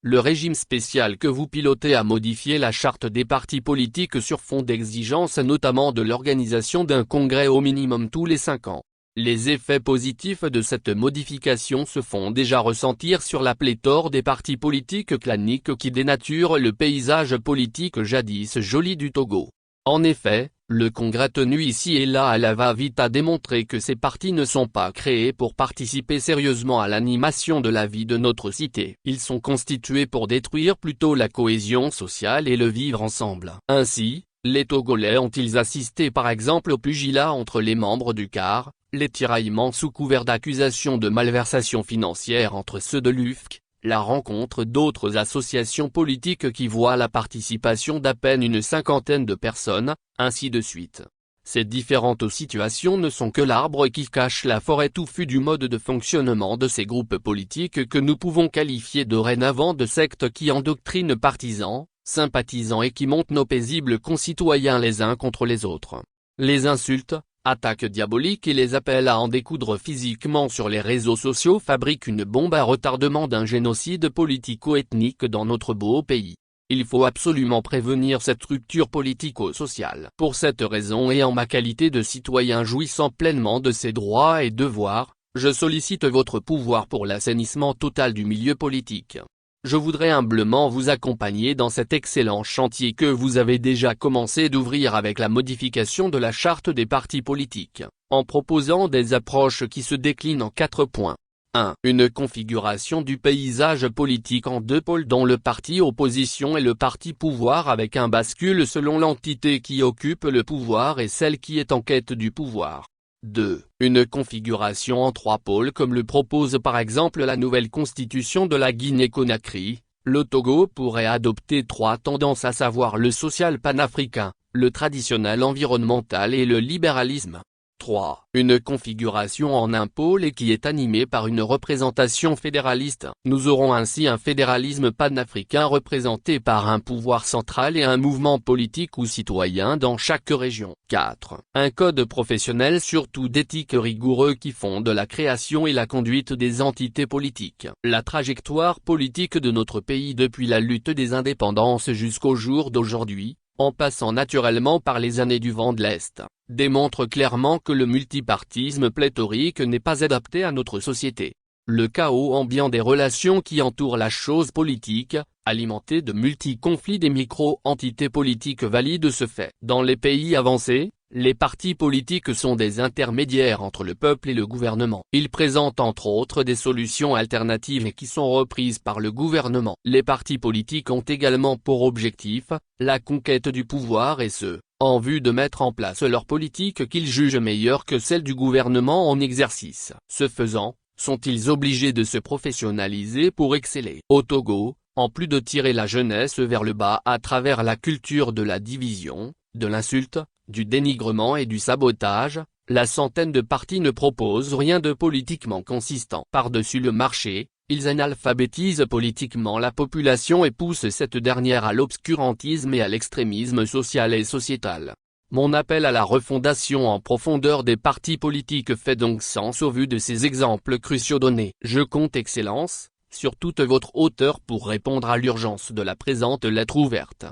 Le régime spécial que vous pilotez a modifié la charte des partis politiques sur fond d'exigence notamment de l'organisation d'un congrès au minimum tous les 5 ans. Les effets positifs de cette modification se font déjà ressentir sur la pléthore des partis politiques claniques qui dénaturent le paysage politique jadis joli du Togo. En effet, le congrès tenu ici et là à la va-vite a démontré que ces partis ne sont pas créés pour participer sérieusement à l'animation de la vie de notre cité. Ils sont constitués pour détruire plutôt la cohésion sociale et le vivre ensemble. Ainsi, les Togolais ont-ils assisté par exemple au pugilat entre les membres du CAR, les tiraillements sous couvert d'accusations de malversation financière entre ceux de l'UFC, la rencontre d'autres associations politiques qui voient la participation d'à peine une cinquantaine de personnes, ainsi de suite. Ces différentes situations ne sont que l'arbre qui cache la forêt touffue du mode de fonctionnement de ces groupes politiques que nous pouvons qualifier dorénavant de sectes qui endoctrinent partisans, sympathisants et qui montent nos paisibles concitoyens les uns contre les autres. Les insultes, attaques diaboliques et les appels à en découdre physiquement sur les réseaux sociaux fabriquent une bombe à retardement d'un génocide politico-ethnique dans notre beau pays. Il faut absolument prévenir cette rupture politico-sociale. Pour cette raison et en ma qualité de citoyen jouissant pleinement de ses droits et devoirs, je sollicite votre pouvoir pour l'assainissement total du milieu politique. Je voudrais humblement vous accompagner dans cet excellent chantier que vous avez déjà commencé d'ouvrir avec la modification de la charte des partis politiques, en proposant des approches qui se déclinent en 4 points. 1. Une configuration du paysage politique en 2 pôles dont le parti opposition et le parti pouvoir avec un bascule selon l'entité qui occupe le pouvoir et celle qui est en quête du pouvoir. 2. Une configuration en 3 pôles comme le propose par exemple la nouvelle constitution de la Guinée-Conakry. Le Togo pourrait adopter 3 tendances à savoir le social panafricain, le traditionnel environnemental et le libéralisme. 3. Une configuration en un pôle et qui est animée par une représentation fédéraliste. Nous aurons ainsi un fédéralisme panafricain représenté par un pouvoir central et un mouvement politique ou citoyen dans chaque région. 4. Un code professionnel surtout d'éthique rigoureux qui fonde la création et la conduite des entités politiques. La trajectoire politique de notre pays depuis la lutte des indépendances jusqu'au jour d'aujourd'hui, en passant naturellement par les années du vent de l'Est, démontre clairement que le multipartisme pléthorique n'est pas adapté à notre société. Le chaos ambiant des relations qui entourent la chose politique, alimenté de multi-conflits des micro-entités politiques valide ce fait. Dans les pays avancés, les partis politiques sont des intermédiaires entre le peuple et le gouvernement. Ils présentent entre autres des solutions alternatives qui sont reprises par le gouvernement. Les partis politiques ont également pour objectif, la conquête du pouvoir et ce, en vue de mettre en place leur politique qu'ils jugent meilleure que celle du gouvernement en exercice. Ce faisant, sont-ils obligés de se professionnaliser pour exceller. Au Togo, en plus de tirer la jeunesse vers le bas à travers la culture de la division, de l'insulte, du dénigrement et du sabotage, la centaine de partis ne proposent rien de politiquement consistant. Par-dessus le marché, ils analphabétisent politiquement la population et poussent cette dernière à l'obscurantisme et à l'extrémisme social et sociétal. Mon appel à la refondation en profondeur des partis politiques fait donc sens au vu de ces exemples cruciaux donnés. Je compte Excellence, sur toute votre hauteur pour répondre à l'urgence de la présente lettre ouverte.